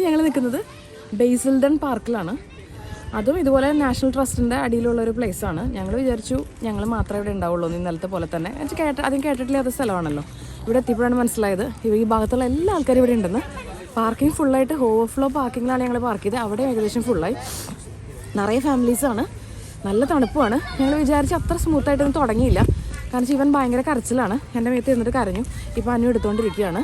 ഞങ്ങൾ നിൽക്കുന്നത് ബേസിൽഡൺ പാർക്കിലാണ്. അതും ഇതുപോലെ നാഷണൽ ട്രസ്റ്റിൻ്റെ അടിയിലുള്ളൊരു പ്ലേസാണ്. ഞങ്ങൾ വിചാരിച്ചു ഞങ്ങൾ മാത്രമേ ഇവിടെ ഉണ്ടാവുള്ളൂ ഇന്നലത്തെ പോലെ തന്നെ. ആദ്യം കേട്ടിട്ടില്ലാത്ത സ്ഥലമാണല്ലോ. ഇവിടെ എത്തിയപ്പോഴാണ് മനസ്സിലായത് ഈ ഭാഗത്തുള്ള എല്ലാ ആൾക്കാരും ഇവിടെ ഉണ്ടെന്ന്. പാർക്കിംഗ് ഫുള്ളായിട്ട് ഓവർഫ്ലോ പാർക്കിങ്ങിലാണ് ഞങ്ങൾ പാർക്ക് ചെയ്തത്. അവിടെ ഏകദേശം ഫുള്ളായി. നിറയെ ഫാമിലീസാണ്. നല്ല തണുപ്പുമാണ്. ഞങ്ങൾ വിചാരിച്ച് അത്ര സ്മൂത്തായിട്ടൊന്നും തുടങ്ങിയില്ല. കാരണം ഇവൻ ഭയങ്കര കരച്ചിലാണ്. എൻ്റെ മേത്ത് ഇരുന്നിട്ട് കരഞ്ഞു. ഇപ്പോൾ അനു എടുത്തുകൊണ്ടിരിക്കുകയാണ്.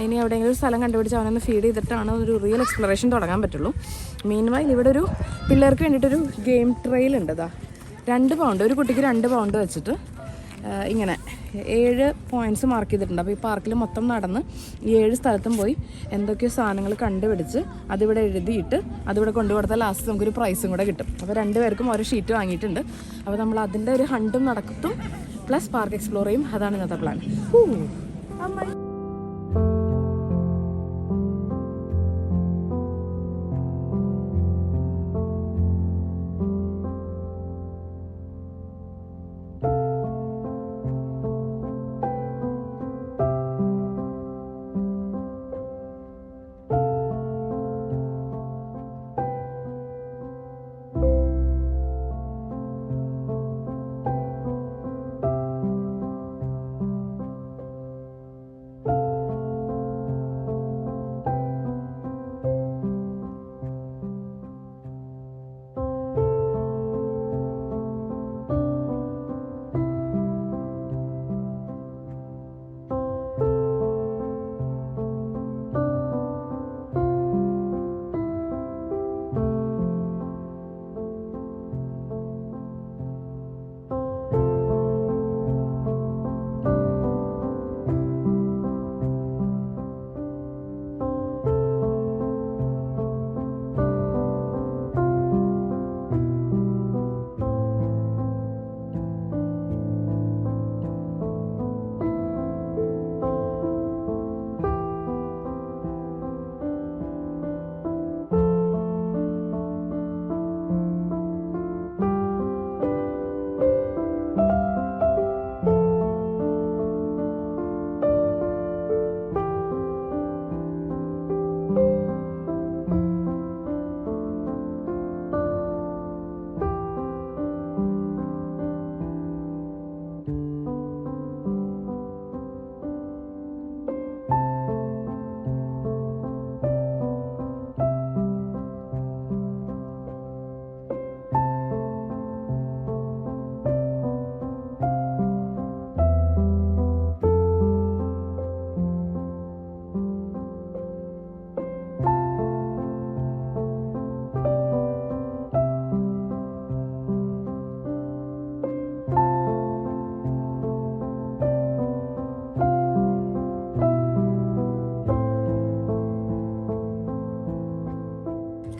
ഇനി എവിടെയെങ്കിലും ഒരു സ്ഥലം കണ്ടുപിടിച്ച് അവനൊന്ന് ഫീഡ് ചെയ്തിട്ടാണ് ഒരു റിയൽ എക്സ്പ്ലോറേഷൻ തുടങ്ങാൻ പറ്റുള്ളൂ. മീൻവൈൽ ഇവിടെ ഒരു പിള്ളേർക്ക് വേണ്ടിയിട്ടൊരു ഗെയിം ട്രെയിൽ ഉണ്ട്. 2 പൗണ്ട്, ഒരു കുട്ടിക്ക് 2 പൗണ്ട് വെച്ചിട്ട് ഇങ്ങനെ 7 പോയിൻറ്റ്സ് മാർക്ക് ചെയ്തിട്ടുണ്ട്. അപ്പോൾ ഈ പാർക്കിൽ മൊത്തം നടന്ന് ഈ 7 സ്ഥലത്തും പോയി എന്തൊക്കെയോ സാധനങ്ങൾ കണ്ടുപിടിച്ച് അതിവിടെ എഴുതിയിട്ട് അതിവിടെ കൊണ്ടുകൊടുത്താൽ ലാസ്റ്റ് നമുക്കൊരു പ്രൈസും കൂടെ കിട്ടും. അപ്പോൾ 2 പേർക്കും ഓരോ ഷീറ്റ് വാങ്ങിയിട്ടുണ്ട്. അപ്പോൾ നമ്മൾ അതിൻ്റെ ഒരു ഹണ്ടും നടക്കും, പ്ലസ് പാർക്ക് എക്സ്പ്ലോർ ചെയ്യും. അതാണ് ഇന്നത്തെ പ്ലാൻ.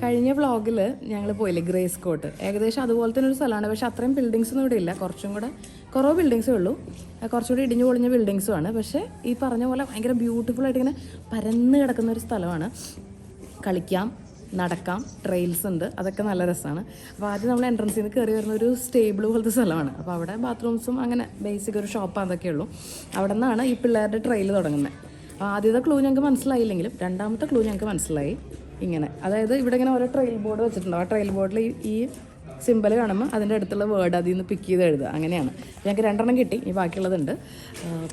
കഴിഞ്ഞ വ്ളോഗിൽ ഞങ്ങൾ പോയില്ലേ ഗ്രേസ് കോട്ട്, ഏകദേശം അതുപോലെ തന്നെ ഒരു സ്ഥലമാണ്. പക്ഷേ അത്രയും ബിൽഡിങ്സൊന്നും ഇവിടെ ഇല്ല. കുറച്ചും കൂടെ കുറവ് ബിൽഡിങ്സേ ഉള്ളൂ. കുറച്ചുകൂടി ഇടിഞ്ഞു പൊളിഞ്ഞ ബിൽഡിങ്സുമാണ്. പക്ഷേ ഈ പറഞ്ഞ പോലെ ഭയങ്കര ബ്യൂട്ടിഫുള്ളായിട്ട് ഇങ്ങനെ പരന്ന് കിടക്കുന്ന ഒരു സ്ഥലമാണ്. കളിക്കാം, നടക്കാം, ട്രെയിൽസ് ഉണ്ട്, അതൊക്കെ നല്ല രസമാണ്. അപ്പോൾ ആദ്യം നമ്മൾ എൻട്രൻസിൽ നിന്ന് കയറി വരുന്ന ഒരു സ്റ്റേബിൾ പോലത്തെ സ്ഥലമാണ്. അപ്പോൾ അവിടെ ബാത്റൂംസും അങ്ങനെ ബേസിക് ഒരു ഷോപ്പ് അതൊക്കെ ഉള്ളൂ. അവിടെ നിന്നാണ് ഈ പിള്ളേരുടെ ട്രെയിൽ തുടങ്ങുന്നത്. ആദ്യത്തെ ക്ലൂ ഞങ്ങൾക്ക് മനസ്സിലായില്ലെങ്കിലും രണ്ടാമത്തെ ക്ലൂ ഞങ്ങൾക്ക് മനസ്സിലായി. ഇങ്ങനെ, അതായത് ഇവിടെ ഇങ്ങനെ ഓരോ ട്രെയിൽ ബോർഡ് വെച്ചിട്ടുണ്ട്. ആ ട്രെയിൽ ബോർഡിൽ ഈ സിമ്പിൾ കാണുമ്പോൾ അതിൻ്റെ അടുത്തുള്ള വേർഡ് അതിൽ നിന്ന് പിക്ക് ചെയ്ത് എഴുതുക. അങ്ങനെയാണ്. ഞങ്ങൾക്ക് 2 കിട്ടി. ഈ ബാക്കിയുള്ളതുണ്ട്.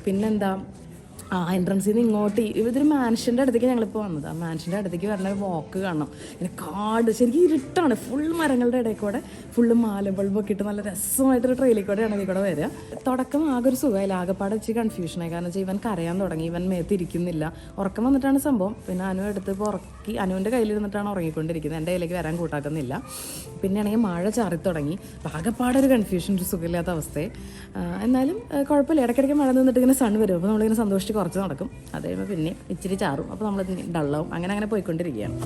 പിന്നെന്താ, എൻട്രൻസിൽ നിന്ന് ഇങ്ങോട്ട് ഇതൊരു മാൻഷൻ്റെ അടുത്തേക്ക് ഞങ്ങളിപ്പോൾ വന്നത്. ആ മാൻഷൻ്റെ അടുത്തേക്ക് വരുന്ന ഒരു വാക്ക് കാണണം. ഇങ്ങനെ കാട്, ശരിക്കും ഇരുട്ടാണ്. ഫുൾ മരങ്ങളുടെ ഇടയിൽ കൂടെ ഫുള്ള് മാല ബൾബൊക്കെ ഇട്ട് നല്ല രസമായിട്ടൊരു ട്രെയിലിൽ കൂടെയാണ് ഇതിൽ കൂടെ വരിക. തുടക്കം ആകെ ഒരു സുഖമായില്ല. ആകെപ്പാടെ വെച്ച് കൺഫ്യൂഷനായി. കാരണം വെച്ചാൽ ഇവൻ കരയാൻ തുടങ്ങി. ഇവൻ മേത്തിരിക്കുന്നില്ല. ഉറക്കം വന്നിട്ടാണ് സംഭവം. പിന്നെ അനു എടുത്ത് ഇപ്പോൾ ഉറക്കി അനുവിൻ്റെ കയ്യിലിരുന്നിട്ടാണ് ഉറങ്ങിക്കൊണ്ടിരിക്കുന്നത്. എൻ്റെ കയ്യിലേക്ക് വരാൻ കൂട്ടാക്കുന്നില്ല. പിന്നെയാണെങ്കിൽ മഴ ചാറി തുടങ്ങി. ആകെപ്പാടെ ഒരു കൺഫ്യൂഷൻ, ഒരു സുഖമില്ലാത്ത അവസ്ഥയെ. എന്നാലും കുഴപ്പമില്ല. ഇടയ്ക്കിടയ്ക്ക് മഴ നിന്നിട്ട് ഇങ്ങനെ സൺ വരും. അപ്പോൾ നമ്മളിങ്ങനെ സന്തോഷിച്ച് കുറച്ച് നടക്കും. അത് കഴിയുമ്പോൾ പിന്നെ ഇച്ചിരി ചാറും. അപ്പോൾ നമ്മൾ ഡള്ളാവും. അങ്ങനെ പോയിക്കൊണ്ടിരിക്കുകയാണ്.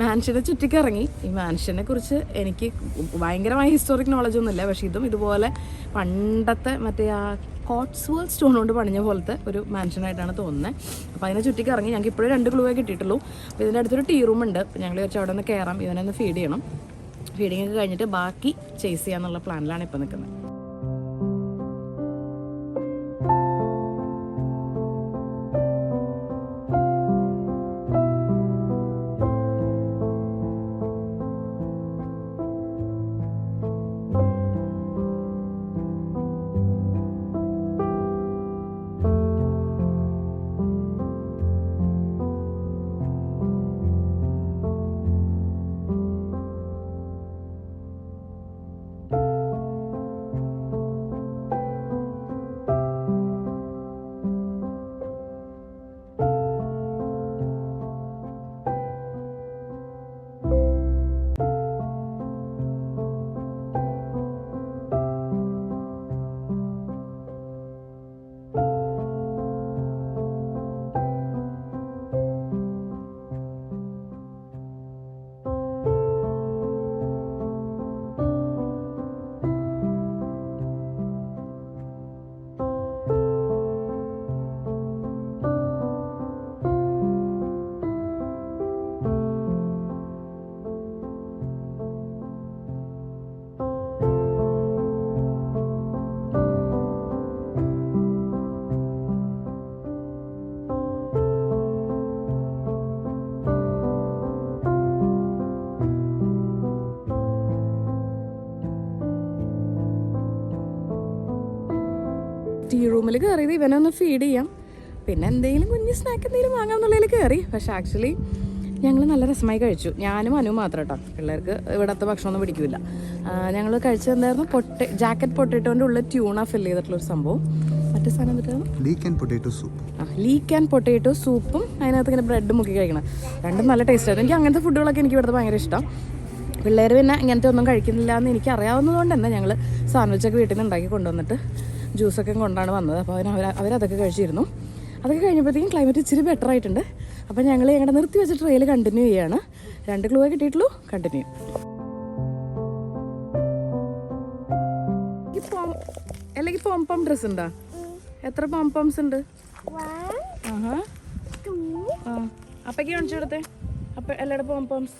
മാൻഷനെ ചുറ്റിക്കിറങ്ങി. ഈ മാൻഷനെ കുറിച്ച് എനിക്ക് ഭയങ്കരമായ ഹിസ്റ്റോറിക് നോളജൊന്നുമില്ല, പക്ഷേ ഇതുപോലെ പണ്ടത്തെ മറ്റേ ആ കോട്സ്വേൾഡ് സ്റ്റോൺ കൊണ്ട് പണിഞ്ഞ പോലത്തെ ഒരു മാൻഷനായിട്ടാണ് തോന്നുന്നത്. അപ്പോൾ അതിനെ ചുറ്റിക്കിറങ്ങി. ഞങ്ങൾക്ക് ഇപ്പോഴും 2 ക്ലൂവേ കിട്ടിയിട്ടുള്ളൂ. അപ്പോൾ ഇതിൻ്റെ അടുത്തൊരു ടീ റൂം ഉണ്ട്. അപ്പോൾ ഞങ്ങൾ വെച്ച് അവിടെ ഒന്ന് കയറാം, ഇവനെ ഒന്ന് ഫീഡ് ചെയ്യണം. ഫീഡിങ് ഒക്കെ കഴിഞ്ഞിട്ട് ബാക്കി ചേസ് ചെയ്യാന്നുള്ള പ്ലാനിലാണ് ഇപ്പോൾ നിൽക്കുന്നത്. ടീ റൂമിൽ കയറിയത് ഇവനെ ഒന്ന് ഫീഡ് ചെയ്യാം, പിന്നെ എന്തെങ്കിലും കുഞ്ഞ് സ്നാക്ക് എന്തെങ്കിലും വാങ്ങാമെന്നുള്ളതിൽ കയറി. പക്ഷേ ആക്ച്വലി ഞങ്ങൾ നല്ല രസമായി കഴിച്ചു. ഞാനും അനു മാത്രം കേട്ടോ, പിള്ളേർക്ക് ഇവിടുത്തെ ഭക്ഷണമൊന്നും പിടിക്കില്ല. ഞങ്ങൾ കഴിച്ചത് എന്തായിരുന്നു, ജാക്കറ്റ് പൊട്ടേറ്റോൻ്റെ ഉള്ളിൽ ട്യൂണ ഫില്ല് ചെയ്തിട്ടുള്ളൊരു സംഭവം. മറ്റേ സാധനം എന്തിട്ടാണ്, ലീക്ക് ആൻഡ് പൊട്ടേറ്റോ സൂപ്പും അതിനകത്ത് ഇങ്ങനെ ബ്രെഡ് മുക്കി കഴിക്കണം. രണ്ടും നല്ല ടേസ്റ്റായിരുന്നു. എനിക്ക് അങ്ങനത്തെ ഫുഡുകളൊക്കെ എനിക്ക് ഇവിടുത്തെ ഭയങ്കര ഇഷ്ടം. പിള്ളേർ പിന്നെ ഇങ്ങനത്തെ ഒന്നും കഴിക്കുന്നില്ല എന്ന് എനിക്ക് അറിയാവുന്നതുകൊണ്ട് തന്നെ ഞങ്ങൾ സാൻഡ്വിച്ചൊക്കെ വീട്ടിൽ നിന്ന് ഉണ്ടാക്കി കൊണ്ടുവന്നിട്ട് ജ്യൂസൊക്കെ കൊണ്ടാണ് വന്നത്. അപ്പോൾ അവരതൊക്കെ കഴിച്ചിരുന്നു. അതൊക്കെ കഴിഞ്ഞപ്പോഴത്തേക്കും ക്ലൈമറ്റ് ഇച്ചിരി ബെറ്റർ ആയിട്ടുണ്ട്. അപ്പോൾ ഞങ്ങൾ ഞങ്ങളുടെ നിർത്തി വെച്ച ട്രെയിൽ കണ്ടിന്യൂ ചെയ്യുകയാണ്. 2 ക്ലൂവേ കിട്ടിയിട്ടുള്ളൂ, കണ്ടിന്യൂ. അല്ലെങ്കിൽ പോംപോം ഡ്രസ് ഉണ്ടോ? എത്ര പോംപോംസ് ഉണ്ട്? അപ്പയ്ക്ക് കാണിച്ചു കൊടുത്തേ. അപ്പം എല്ലാവരുടെ pompoms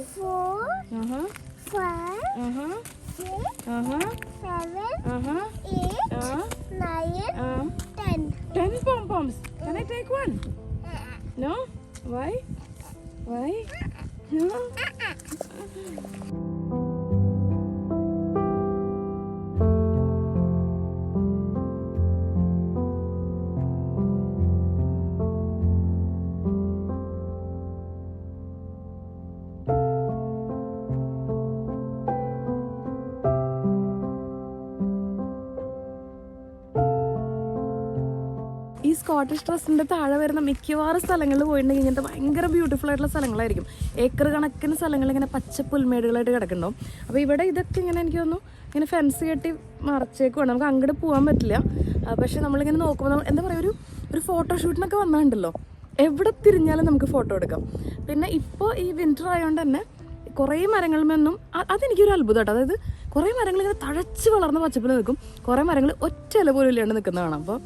10 pom-poms. Can I take one? No? Why? No? ഈ സ്കോട്ടിഷ് ട്രസ്റ്റിൻ്റെ താഴെ വരുന്ന മിക്കവാറും സ്ഥലങ്ങളിൽ പോയിട്ടുണ്ടെങ്കിൽ ഇങ്ങനത്തെ ഭയങ്കര ബ്യൂട്ടിഫുൾ ആയിട്ടുള്ള സ്ഥലങ്ങളായിരിക്കും. ഏക്കർ കണക്കിന് സ്ഥലങ്ങൾ ഇങ്ങനെ പച്ച പുൽമേടുകളായിട്ട് കിടക്കുന്നുണ്ടാവും. അപ്പോൾ ഇവിടെ ഇതൊക്കെ ഇങ്ങനെ എനിക്ക് തോന്നുന്നു ഇങ്ങനെ ഫെൻസ് കെട്ടി മറച്ചേക്കുവാണ്. നമുക്ക് അങ്ങോട്ട് പോകാൻ പറ്റില്ല. പക്ഷെ നമ്മളിങ്ങനെ നോക്കുമ്പോൾ എന്താ പറയുക, ഒരു ഫോട്ടോഷൂട്ടിനൊക്കെ വന്നിട്ടുണ്ടല്ലോ, എവിടെ തിരിഞ്ഞാലും നമുക്ക് ഫോട്ടോ എടുക്കാം. പിന്നെ ഇപ്പോൾ ഈ വിൻ്റർ ആയതുകൊണ്ട് തന്നെ കുറേ മരങ്ങളിൽനിന്നും അതെനിക്കൊരു അത്ഭുതം കേട്ടോ. അതായത് കുറേ മരങ്ങൾ ഇങ്ങനെ തഴച്ച് വളർന്ന പച്ചപ്പിൽ നിൽക്കും, കുറേ മരങ്ങൾ ഒറ്റ ഇല പോലും ഇല്ലാണ്ട് നിൽക്കുന്ന കാണാം. അപ്പോൾ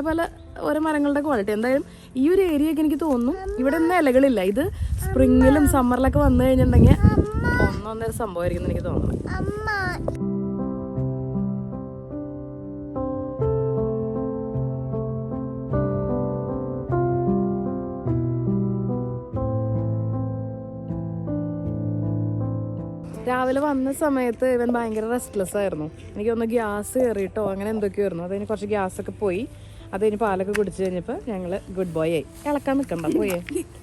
പല ഓരോ മരങ്ങളുടെ ക്വാളിറ്റി. എന്തായാലും ഈ ഒരു ഏരിയയൊക്കെ എനിക്ക് തോന്നുന്നു ഇവിടെ ഒന്നും ഇലകളില്ല. ഇത് സ്പ്രിങ്ങിലും സമ്മറിലൊക്കെ വന്നു കഴിഞ്ഞിട്ടുണ്ടെങ്കിൽ ഒന്നൊന്നര സംഭവമായിരിക്കും എനിക്ക് തോന്നുന്നത്. രാവിലെ വന്ന സമയത്ത് ഇവൻ ഭയങ്കര റെസ്റ്റ്ലെസ് ആയിരുന്നു. എനിക്കൊന്ന് ഗ്യാസ് കയറിയിട്ടോ അങ്ങനെ എന്തൊക്കെയായിരുന്നു. അതിന് കുറച്ച് ഗ്യാസൊക്കെ പോയി. അത് കഴിഞ്ഞ് പാലൊക്കെ കുടിച്ച് കഴിഞ്ഞപ്പോൾ ഞങ്ങൾ ഗുഡ് ബോയ് ആയി. ഇളക്കാൻ നിൽക്കണ്ട, പോയേ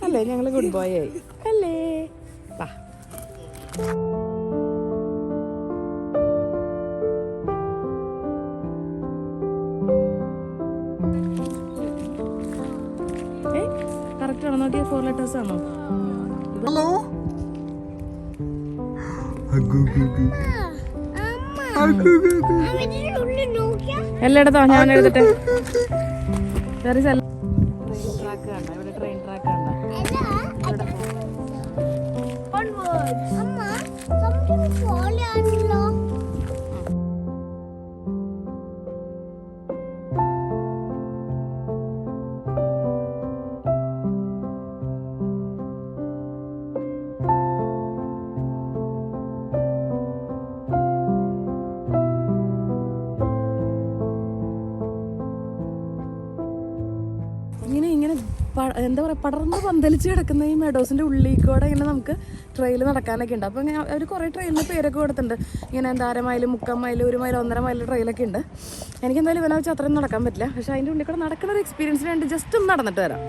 അല്ലേ, ഞങ്ങൾ ഗുഡ് ബോയ് ആയി അല്ലേ. വാ കറക്റ്റ് ആണോ നോക്കിയ 4 ലെറ്റേഴ്സ് ആണോ? എല്ലായിടത്തോ ഞാൻ എഴുതട്ടെ. ട്രെയിൻ ട്രാക്ക് കണ്ട, ഇവിടെ ട്രെയിൻ ട്രാക്ക് കണ്ട. Amma, something falling. എന്താ പറയുക, പടർന്ന് പന്തലിച്ച് കിടക്കുന്ന ഈ മെഡോസിൻ്റെ ഉള്ളിൽ കൂടെ ഇങ്ങനെ നമുക്ക് ട്രെയിൽ നടക്കാനൊക്കെ ഉണ്ട്. അപ്പോൾ ഇങ്ങനെ അവർ കുറേ ട്രെയിലിന് പേരൊക്കെ കൊടുത്തിട്ടുണ്ട്. ഇങ്ങനെ എന്താ 1/2 മൈൽ 3/4 മൈൽ 1 മൈൽ 1.5 മൈൽ ട്രെയിലൊക്കെ ഉണ്ട്. എനിക്കെന്തായാലും ഇവനെ വെച്ച് അത്രയും നടക്കാൻ പറ്റില്ല. പക്ഷേ അതിൻ്റെ ഉള്ളിൽ കൂടെ നടക്കുന്ന ഒരു എക്സ്പീരിയൻസിന് വേണ്ടി ജസ്റ്റ് ഒന്ന് നടന്നിട്ട് വരാം.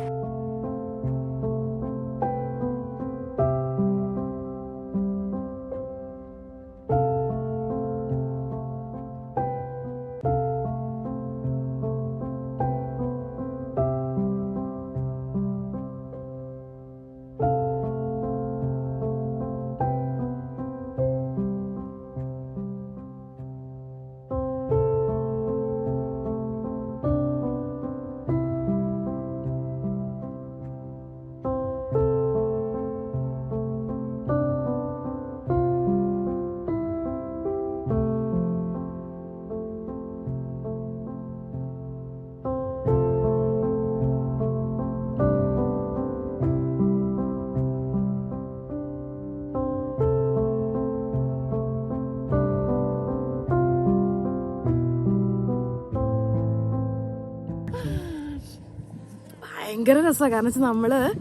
ഭയങ്കര രസമാണ്. കാരണം വെച്ചാൽ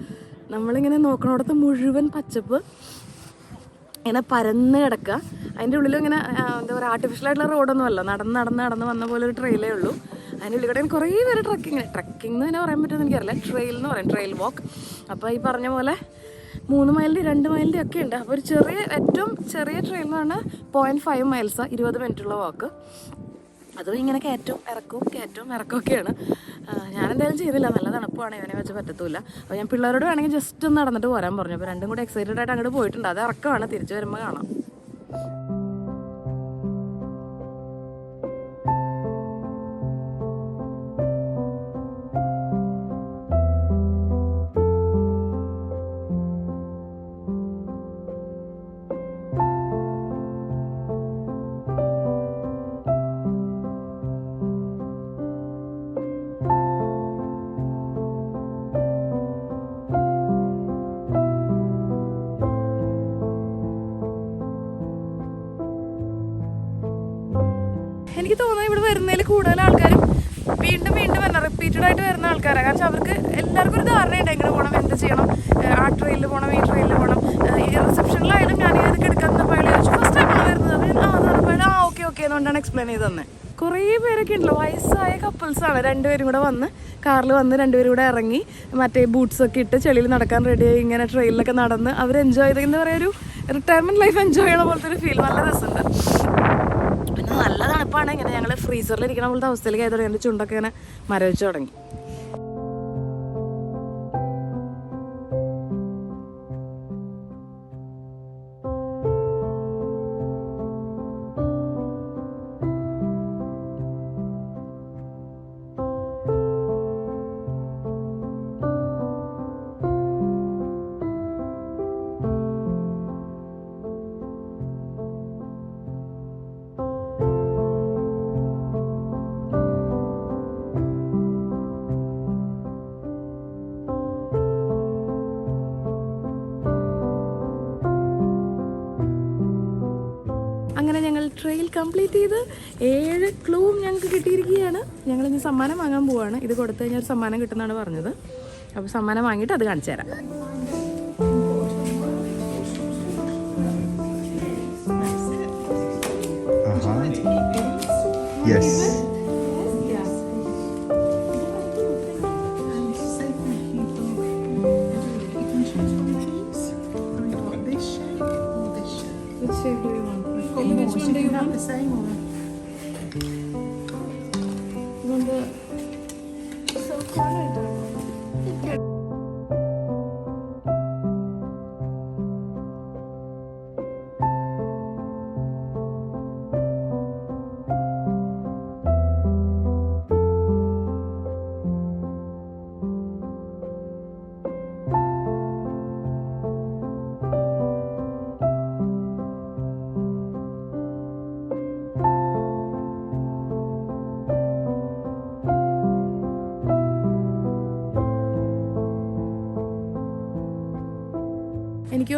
നമ്മളിങ്ങനെ നോക്കണോടത്ത് മുഴുവൻ പച്ചപ്പ് ഇങ്ങനെ പരന്ന് കിടക്കുക. അതിൻ്റെ ഉള്ളിലും ഇങ്ങനെ എന്താ പറയുക, ആർട്ടിഫിഷ്യലായിട്ടുള്ള റോഡൊന്നും അല്ല, നടന്ന് വന്ന പോലെ ഒരു ട്രെയിലേ ഉള്ളൂ. അതിൻ്റെ ഉള്ളിൽ കൂടെ കുറേ പേര് ട്രക്കിങ് എന്ന് തന്നെ പറയാൻ പറ്റുമെന്ന് എനിക്കറിയില്ല, ട്രെയിൽ എന്ന് പറയും, ട്രെയിൽ വാക്ക്. അപ്പോൾ ഈ പറഞ്ഞ പോലെ 3 മൈലിൻ്റെ 2 മൈലിൻ്റെ ഒക്കെ ഉണ്ട്. അപ്പോൾ ഒരു ഏറ്റവും ചെറിയ ട്രെയിൽ എന്ന് പറഞ്ഞാൽ 0.5 മൈൽസാണ്, 20 മിനിറ്റുള്ള വാക്ക്. അതും ഇങ്ങനെ കയറ്റവും ഇറക്കമൊക്കെയാണ്. ഞാനെന്തായാലും ചെയ്തില്ല, നല്ല തണുപ്പാണ്, ഇവനെ വെച്ച് പറ്റത്തില്ല. അപ്പോൾ ഞാൻ പിള്ളേരോട് വേണമെങ്കിൽ ജസ്റ്റ് ഒന്ന് നടന്നിട്ട് പോരാൻ പറഞ്ഞു. അപ്പോൾ രണ്ടും കൂടെ എക്സൈറ്റഡ് ആയിട്ട് അങ്ങോട്ട് പോയിട്ടുണ്ട്. അത് ഇറക്കമാണ്, തിരിച്ചു വരുമ്പോൾ കാണാം. എനിക്ക് തോന്നുന്നത് ഇവിടെ വരുന്നതിൽ കൂടുതൽ ആൾക്കാരും വീണ്ടും വരണം, റിപ്പീറ്റഡ് ആയിട്ട് വരുന്ന ആൾക്കാരാണ്. കാരണം അവർക്ക് എല്ലാവർക്കും ഒരു ധാരണയുണ്ട് എങ്ങനെ പോകണം, എന്ത് ചെയ്യണം, ആ ട്രെയിനിൽ പോകണം, ഈ ട്രെയിനിൽ പോകണം. ഈ റിസപ്ഷനിലായാലും ഞാൻ ഇതൊക്കെ എടുക്കാൻ പഴയ ഫസ്റ്റ് ടൈമാണ് വരുന്നത്. ഓക്കെ എന്നുകൊണ്ടാണ് എക്സ്പ്ലെയിൻ ചെയ്ത് തന്നെ. കുറേ പേരൊക്കെ ഉണ്ടല്ലോ, വയസ്സായ കപ്പിൾസാണ്. 2 പേരും കൂടെ വന്ന് കാറിൽ വന്ന് 2 പേരും കൂടെ ഇറങ്ങി മറ്റേ ബൂട്ട്സൊക്കെ ഇട്ട് ചെളിയിൽ നടക്കാൻ റെഡിയായി ഇങ്ങനെ ട്രെയിനിലൊക്കെ നടന്ന് അവർ എൻജോയ് ചെയ്ത്, എന്താ പറയുക, ഒരു റിട്ടയർമെൻറ്റ് ലൈഫ് എൻജോയ് ചെയ്യണ പോലത്തെ ഒരു ഫീൽ. നല്ല രസമുണ്ട്. പിന്നെ നല്ല തണുപ്പാണ്. ഇങ്ങനെ ഞങ്ങൾ ഫ്രീസറിലിരിക്കണ പോലത്തെ അവസ്ഥയിലേക്ക് ആയതോടെ എൻ്റെ ചുണ്ടൊക്കെ ഇങ്ങനെ മരവിച്ച് തുടങ്ങി. അങ്ങനെ ഞങ്ങൾ ട്രെയിൽ കംപ്ലീറ്റ് ചെയ്ത് 7 ക്ലൂവും ഞങ്ങൾക്ക് കിട്ടിയിരിക്കുകയാണ്. ഞങ്ങളിനി സമ്മാനം വാങ്ങാൻ പോവുകയാണ്. ഇത് കൊടുത്തു കഴിഞ്ഞാൽ ഒരു സമ്മാനം കിട്ടുമെന്നാണ് പറഞ്ഞത്. അപ്പോൾ സമ്മാനം വാങ്ങിയിട്ട് അത് കാണിച്ചു തരാം. The same one. You want the so colored?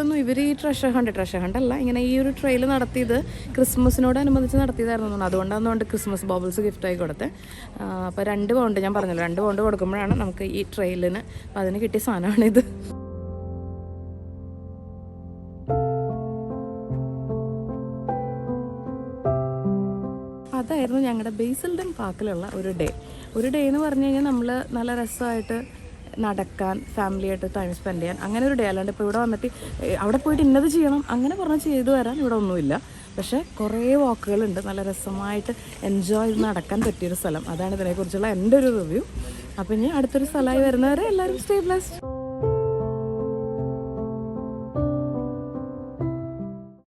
തോന്നുന്നു ഇവർ ഈ ട്രഷർ ഹണ്ട് അല്ല, ഇങ്ങനെ ഈ ഒരു ട്രെയിൽ നടത്തിയത് ക്രിസ്മസിനോടനുബന്ധിച്ച് നടത്തിയതായിരുന്നു തോന്നുന്നു. അതുകൊണ്ടാണെന്നുകൊണ്ട് ക്രിസ്മസ് ബോബിൾസ് ഗിഫ്റ്റായി കൊടുത്തത്. അപ്പോൾ 2 പൗണ്ട് ഞാൻ പറഞ്ഞല്ലോ, 2 പൗണ്ട് കൊടുക്കുമ്പോഴാണ് നമുക്ക് ഈ ട്രെയിലിന്, അപ്പോൾ അതിന് കിട്ടിയ സാധനമാണിത്. അതായിരുന്നു ഞങ്ങളുടെ ബേസിൽഡൺ പാർക്കിലുള്ള ഒരു ഡേ എന്ന് പറഞ്ഞു കഴിഞ്ഞാൽ നമ്മൾ നല്ല രസമായിട്ട് നടക്കാൻ, ഫാമിലിയായിട്ട് ടൈം സ്പെൻഡ് ചെയ്യാൻ, അങ്ങനെ ഒരു ഡേ. അല്ലാണ്ട് ഇപ്പോൾ ഇവിടെ വന്നിട്ട് അവിടെ പോയിട്ട് ഇന്നത് ചെയ്യണം അങ്ങനെ പറഞ്ഞാൽ ചെയ്തു വരാൻ ഇവിടെ ഒന്നുമില്ല. പക്ഷേ കുറേ വാക്കുകളുണ്ട്, നല്ല രസമായിട്ട് എൻജോയ് ചെയ്ത് നടക്കാൻ പറ്റിയൊരു സ്ഥലം. അതാണ് ഇതിനെക്കുറിച്ചുള്ള എൻ്റെ ഒരു റിവ്യൂ. അപ്പോൾ ഇനി അടുത്തൊരു സ്ഥലമായി വരുന്നവരെ എല്ലാവരും സ്റ്റേ ബ്ലെസ്ഡ്.